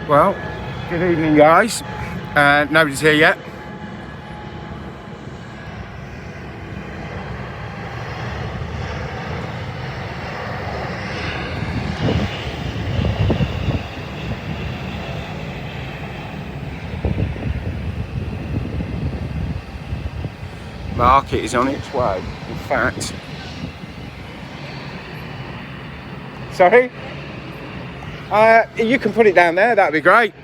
Well, good evening, guys. Nobody's here yet. Market is on its way. In fact, sorry? You can put it down there, that'd be great.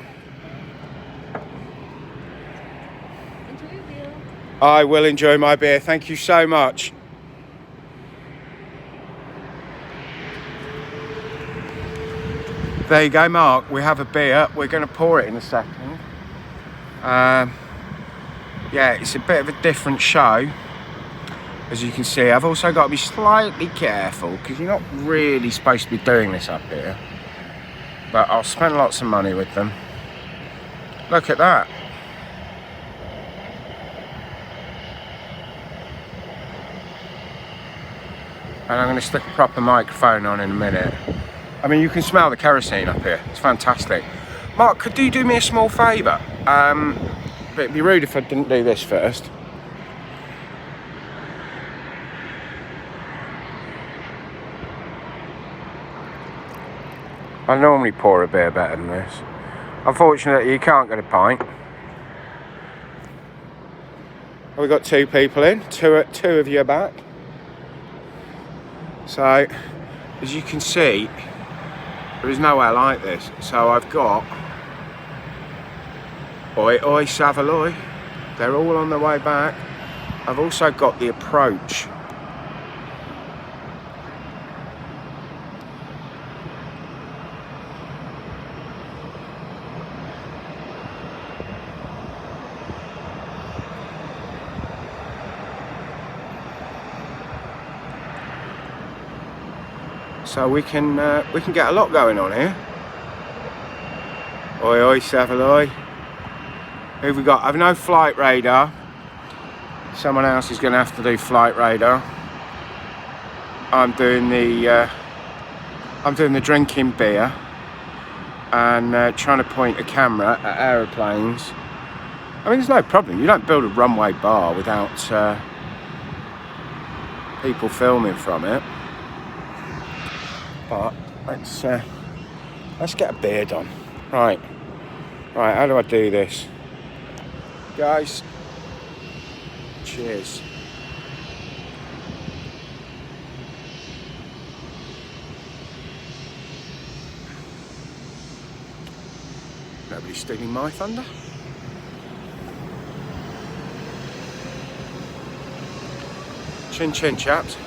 Enjoy your beer. I will enjoy my beer, thank you so much. There you go, Mark, we have a beer. We're going to pour it in a second. Yeah, it's a bit of a different show, as you can see. I've also got to be slightly careful because you're not really supposed to be doing this up here. But I'll spend lots of money with them. Look at that. And I'm going to stick a proper microphone on in a minute. I mean, you can smell the kerosene up here. It's fantastic. Mark, could you do me a small favour? It'd be rude if I didn't do this first. I normally pour a beer better than this. Unfortunately, you can't get a pint. We've got two people in, two of you are back. So, as you can see, there is nowhere like this. So I've got Oi Oi Savaloy. They're all on their way back. I've also got the approach. So we can get a lot going on here. Oi Oi Savaloy. Who've we got? I've no flight radar. Someone else is going to have to do flight radar. I'm doing the drinking beer and trying to point a camera at aeroplanes. I mean, there's no problem. You don't build a runway bar without people filming from it. But let's get a beer done. Right. How do I do this? Guys, cheers. Nobody's stealing my thunder. Chin chin, chaps.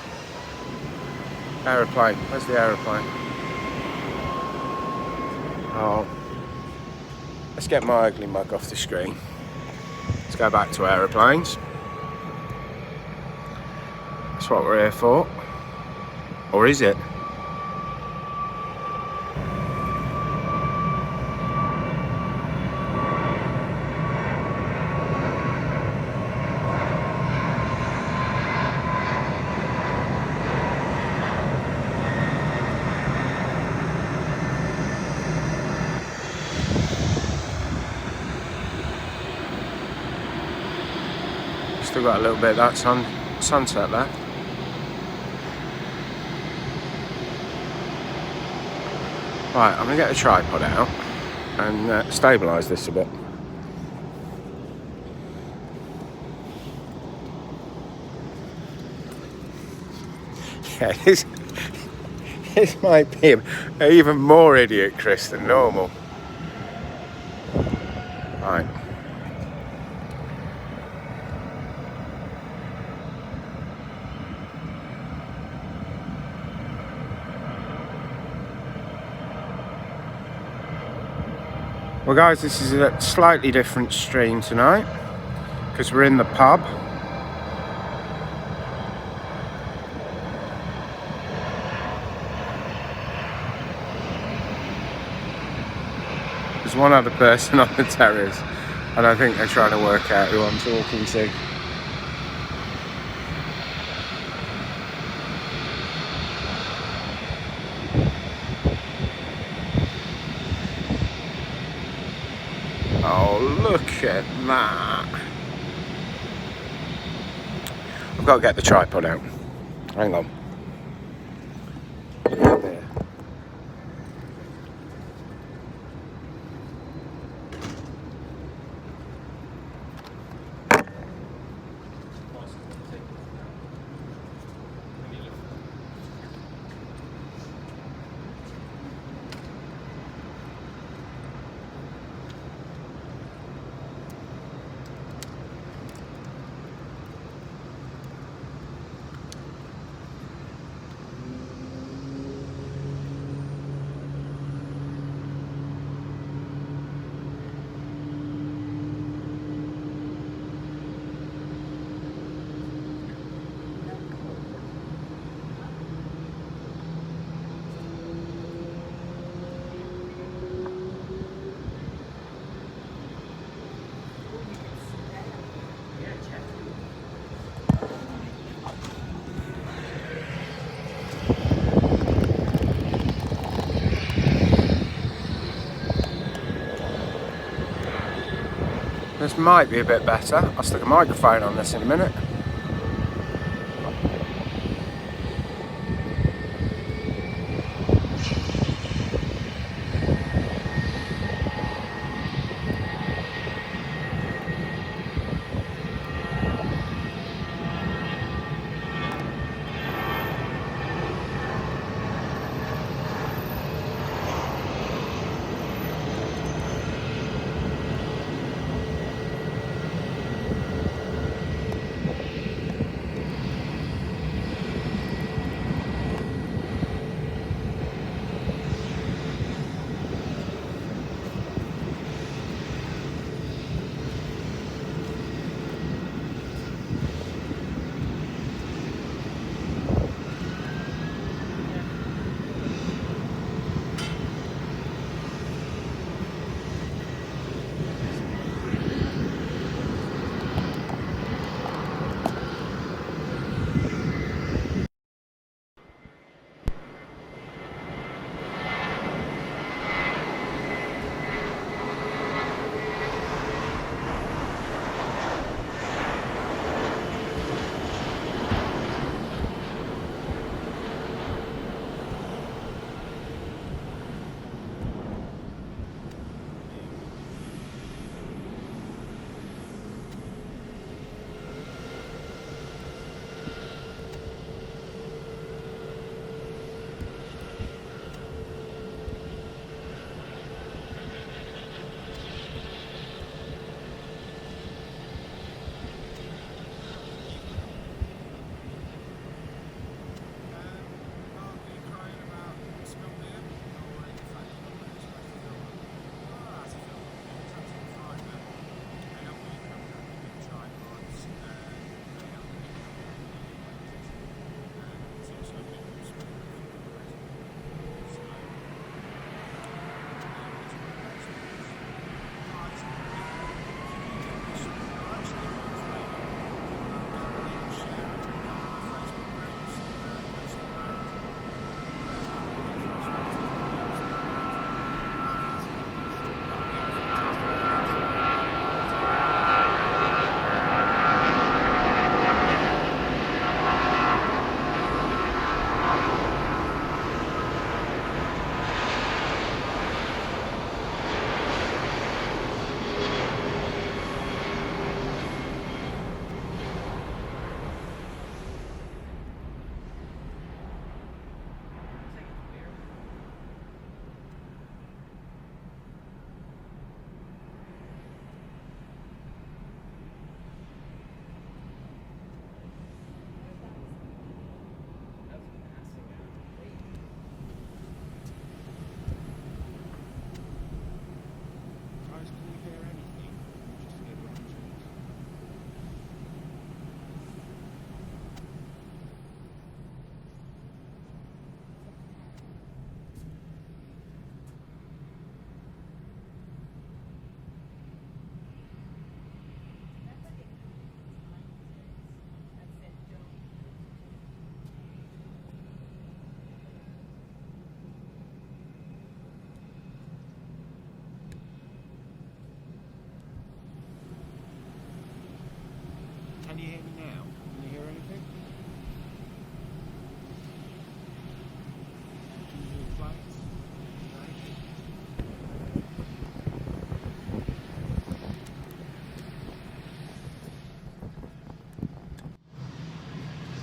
Aeroplane, where's the aeroplane? Oh, let's get my ugly mug off the screen. Let's go back to aeroplanes. That's what we're here for. Or is it? Still got a little bit of that sunset there. Right, I'm going to get the tripod out and stabilise this a bit. Yeah, this might be even more idiot Chris than normal. Right. Well guys, this is a slightly different stream tonight because we're in the pub. There's one other person on the terrace and I think they're trying to work out who I'm talking to. Oh, look at that. I've got to get the tripod out. Hang on. There. This might be a bit better. I'll stick a microphone on this in a minute.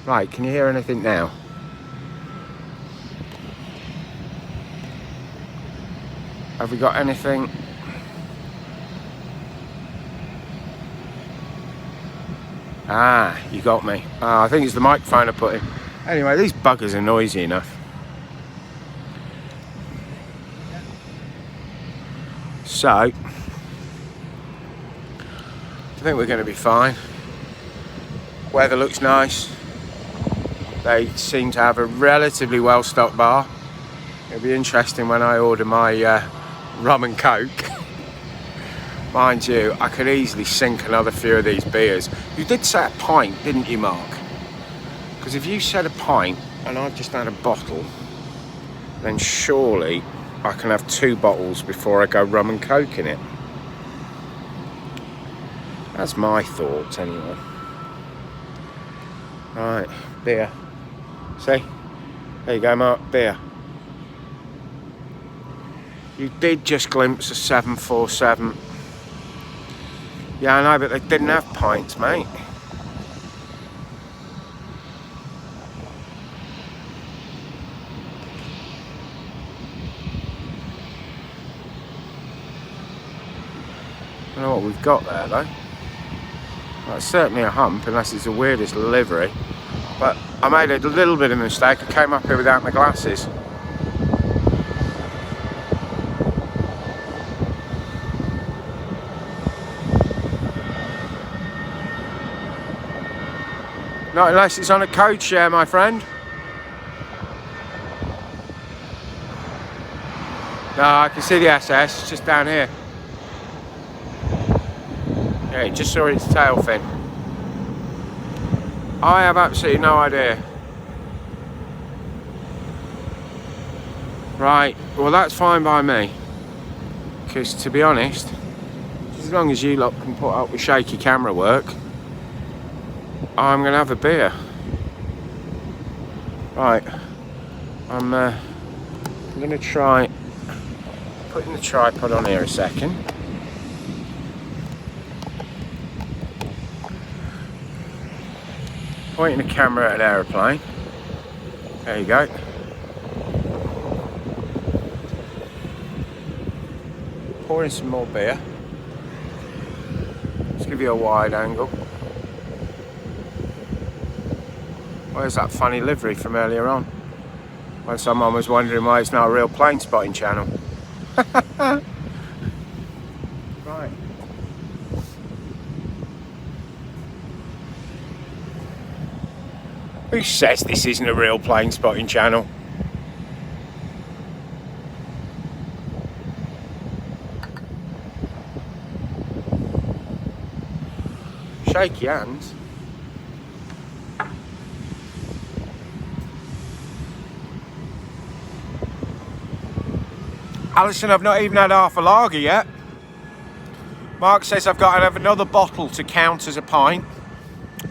Right, can you hear anything now? Have we got anything? Ah, you got me. I think it's the microphone I put in. Anyway, these buggers are noisy enough. So, I think we're going to be fine. Weather looks nice. They seem to have a relatively well-stocked bar. It'll be interesting when I order my rum and coke. Mind you, I could easily sink another few of these beers. You did say a pint, didn't you, Mark? Because if you said a pint and I've just had a bottle, then surely I can have 2 bottles before I go rum and coke in it. That's my thoughts anyway. Right, beer. See? There you go, Mark, beer. You did just glimpse a 747. Yeah, I know, but they didn't have pints, mate. I don't know what we've got there, though. Well, it's certainly a hump, unless it's the weirdest livery. But I made a little bit of a mistake. I came up here without my glasses. Not unless it's on a code share, my friend. No, I can see the SS, it's just down here. Yeah, just saw its tail fin. I have absolutely no idea. Right, well that's fine by me. Because to be honest, as long as you lot can put up with shaky camera work, I'm going to have a beer. Right, I'm going to try putting the tripod on here a second. Pointing the camera at an aeroplane. There you go. Pouring some more beer. Let's give you a wide angle. Where's that funny livery from earlier on? When someone was wondering why it's not a real plane spotting channel. Right. Who says this isn't a real plane spotting channel? Shaky hands. Alison, I've not even had half a lager yet. Mark says I've got to have another bottle to count as a pint,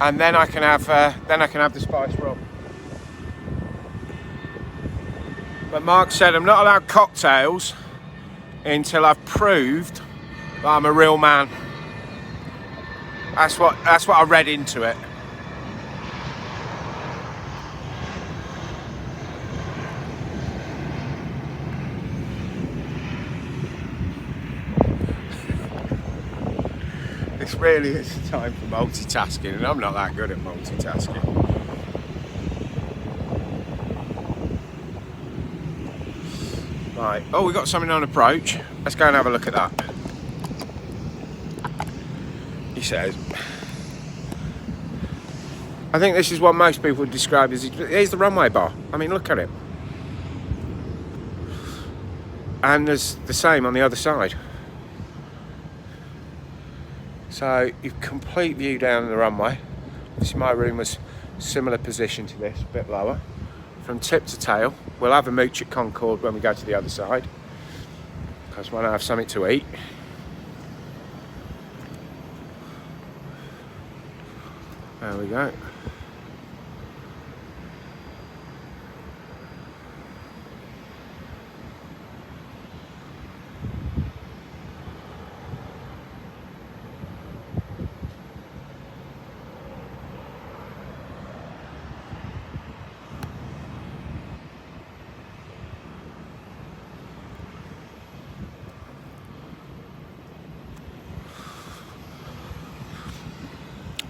and then I can have the spice rum. But Mark said I'm not allowed cocktails until I've proved that I'm a real man. That's what I read into it. This really is a time for multitasking, and I'm not that good at multitasking. Right, oh, we've got something on approach. Let's go and have a look at that. He says, I think this is what most people would describe as, here's the runway bar. I mean, look at it. And there's the same on the other side. So you've complete view down the runway. Obviously my room was similar position to this, a bit lower. From tip to tail. We'll have a mooch at Concorde when we go to the other side, because we want to have something to eat. There we go.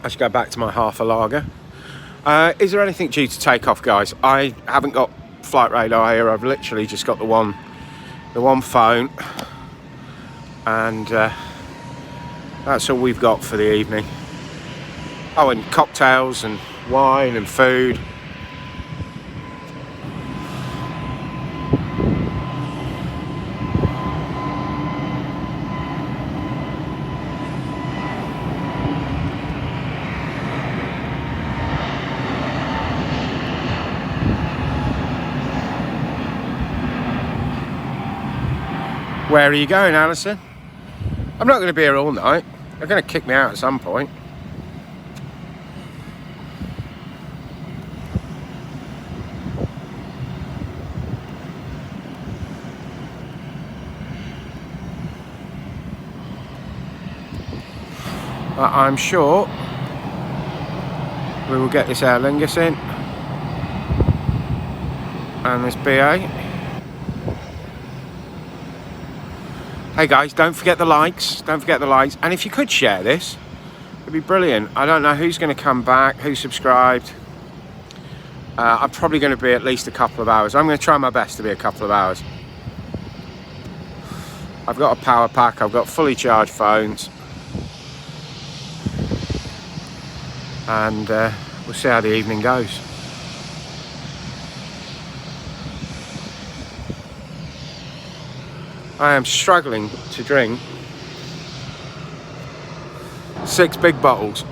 I should go back to my half a lager. Is there anything due to take off, guys? I haven't got flight radar here. I've literally just got the one phone, and that's all we've got for the evening. Oh, and cocktails and wine and food. Where are you going, Alison? I'm not going to be here all night. They're going to kick me out at some point. But I'm sure we will get this Aer Lingus in and this BA. Hey guys, don't forget the likes. Don't forget the likes. And if you could share this, it'd be brilliant. I don't know who's going to come back, who subscribed. I'm probably going to be at least a couple of hours. I'm going to try my best to be a couple of hours. I've got a power pack. I've got fully charged phones. And we'll see how the evening goes. I am struggling to drink 6 big bottles.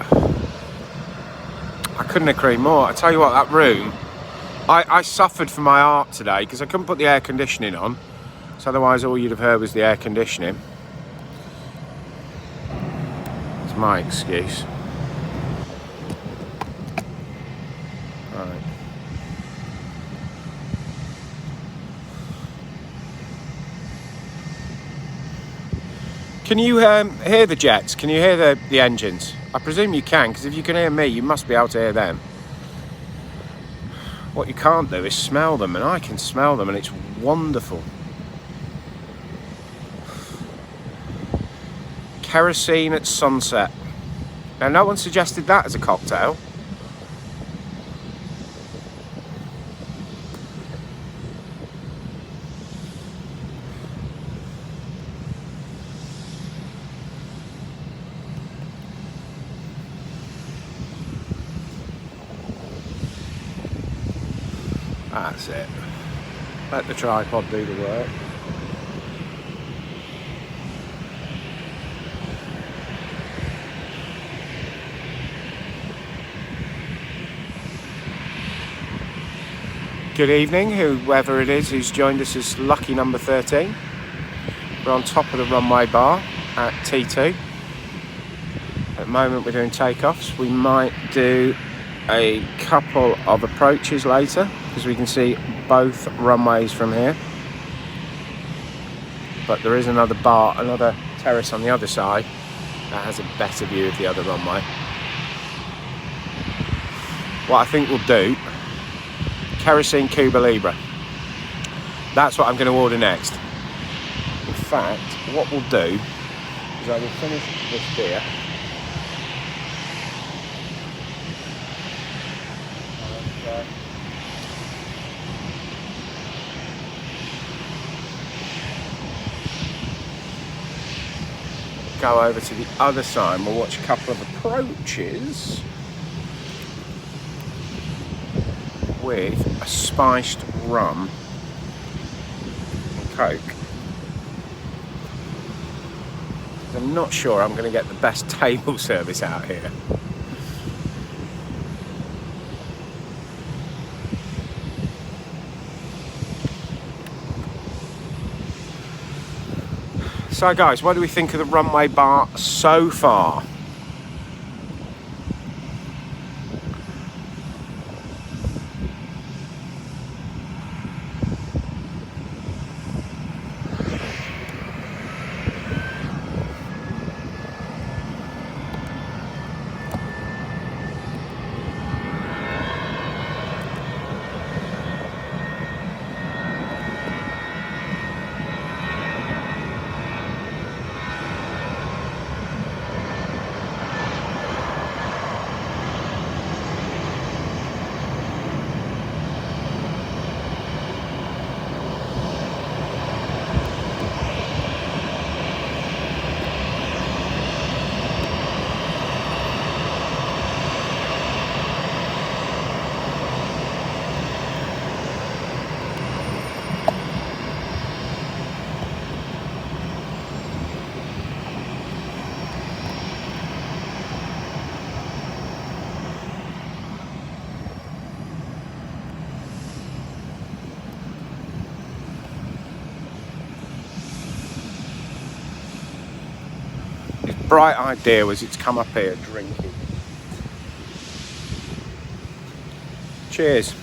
I couldn't agree more. I tell you what, that room, I suffered for my art today because I couldn't put the air conditioning on, so otherwise all you'd have heard was the air conditioning. It's my excuse. Right. Can you hear the jets? Can you hear the engines? I presume you can, because if you can hear me, you must be able to hear them. What you can't do is smell them, and I can smell them, and it's wonderful. Kerosene at sunset. Now, no one suggested that as a cocktail. That's it. Let the tripod do the work. Good evening, whoever it is who's joined us as lucky number 13. We're on top of the runway bar at T2. At the moment we're doing takeoffs. We might do a couple of approaches later because we can see both runways from here. But there is another bar, another terrace on the other side that has a better view of the other runway. What I think we'll do, kerosene Cuba Libre. That's what I'm going to order next. In fact, what we'll do is I will finish this beer. And, go over to the other side. We'll watch a couple of approaches with a spiced rum and Coke. I'm not sure I'm going to get the best table service out here. So guys, what do we think of the runway bar so far? bright idea was it to come up here drinking. Cheers.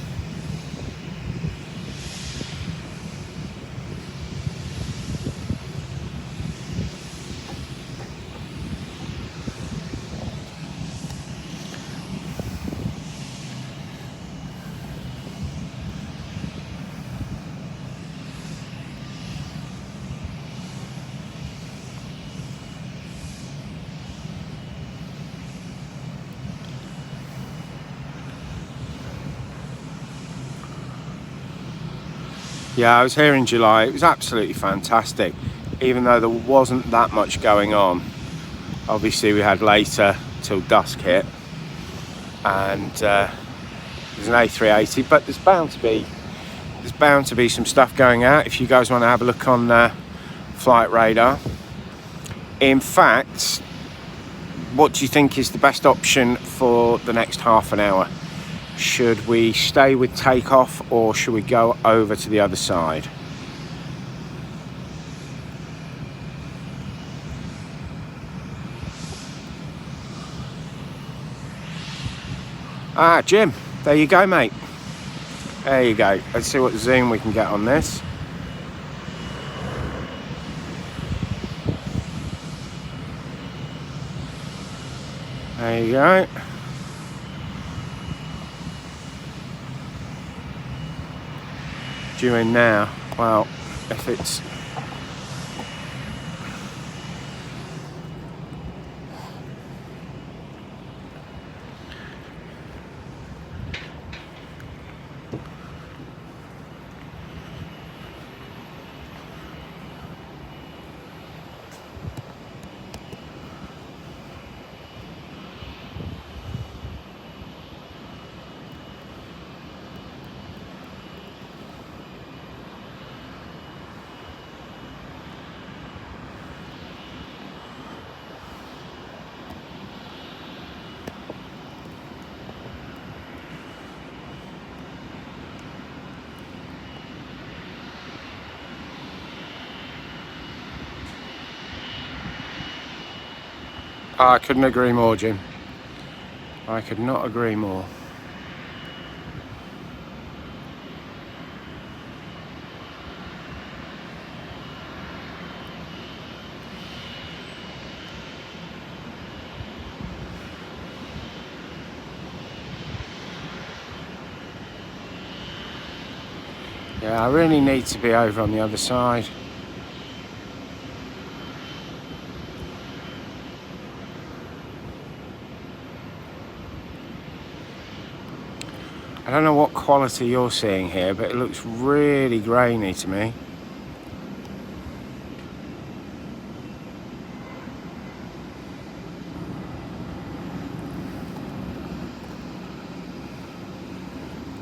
Yeah, I was here in July. It was absolutely fantastic, even though there wasn't that much going on. Obviously, we had later till dusk hit, and there's an A380, but there's bound to be some stuff going out. If you guys want to have a look on Flight Radar. In fact, what do you think is the best option for the next half an hour? Should we stay with takeoff, or should we go over to the other side? Ah, Jim, there you go, mate. There you go. Let's see what zoom we can get on this. There you go. Due in now. Well, if it's I couldn't agree more, Jim. I could not agree more. Yeah, I really need to be over on the other side. I don't know what quality you're seeing here, but it looks really grainy to me.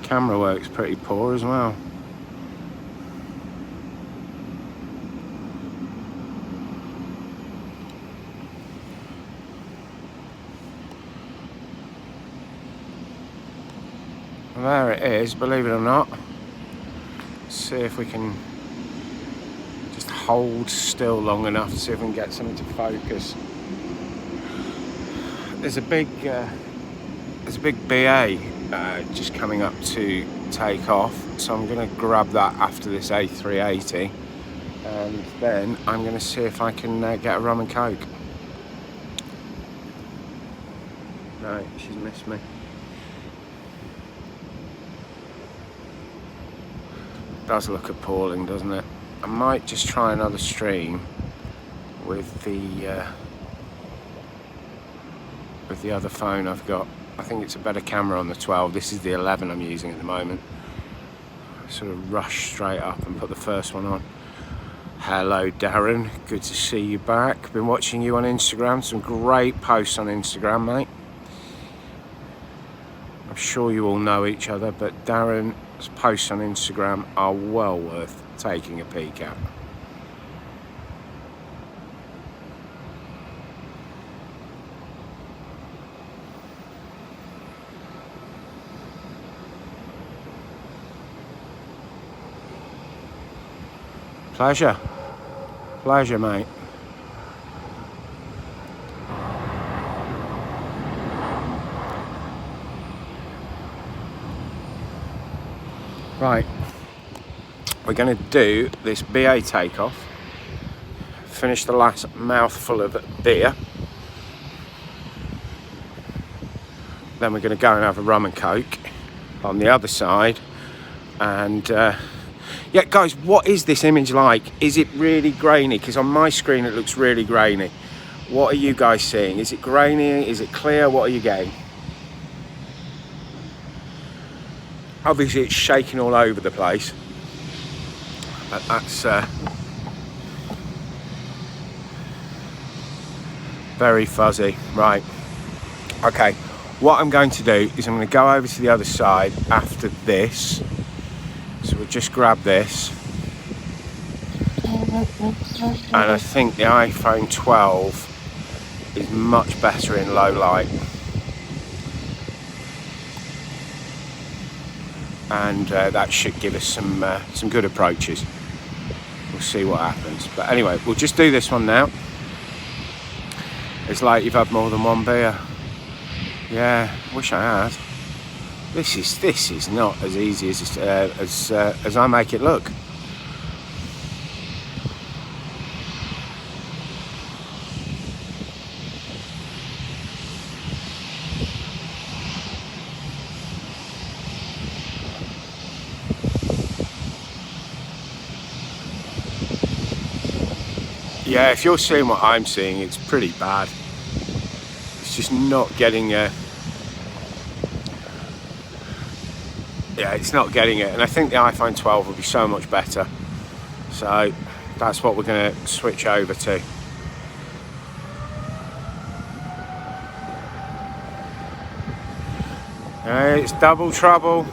Camera work's pretty poor as well. There it is, believe it or not. Let's see if we can just hold still long enough to see if we can get something to focus. There's a big BA just coming up to take off, so I'm going to grab that after this A380, and then I'm going to see if I can get a rum and coke. No, she's missed me. Does look appalling, doesn't it? I might just try another stream with the other phone I've got. I think it's a better camera on the 12. This is the 11 I'm using at the moment. Sort of rush straight up and put the first one on. Hello, Darren. Good to see you back. Been watching you on Instagram. Some great posts on Instagram, mate. I'm sure you all know each other, but Darren's posts on Instagram are well worth taking a peek at. Pleasure, mate. Right, we're going to do this BA takeoff, finish the last mouthful of beer, then we're going to go and have a rum and coke on the other side. And yeah, guys, what is this image like? Is it really grainy? Because on my screen it looks really grainy. What are you guys seeing? Is it grainy? Is it clear? What are you getting? Obviously it's shaking all over the place, but that's very fuzzy. Right, okay, what I'm going to do is I'm going to go over to the other side after this. So we'll just grab this, and I think the iPhone 12 is much better in low light. And that should give us some good approaches. We'll see what happens. But anyway, we'll just do this one now. It's like you've had more than one beer. Yeah, wish I had. This is not as easy as I make it look. Yeah, if you're seeing what I'm seeing, it's pretty bad. It's just not getting yeah, it's not getting it. And I think the iPhone 12 will be so much better. So that's what we're going to switch over to. It's double trouble.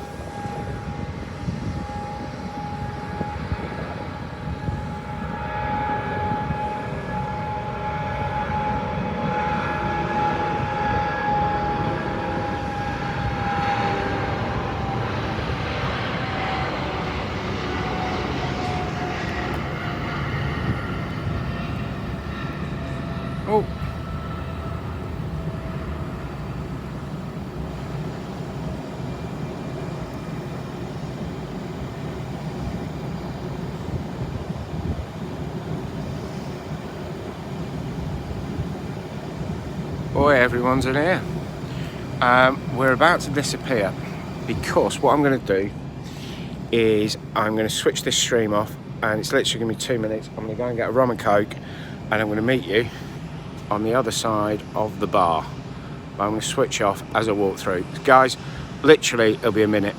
Oh. Boy, everyone's in here. We're about to disappear because what I'm going to do is I'm going to switch this stream off, and it's literally going to be 2 minutes. I'm going to go and get a rum and coke, and I'm going to meet you on the other side of the bar. I'm going to switch off as I walk through. Guys, literally it'll be a minute.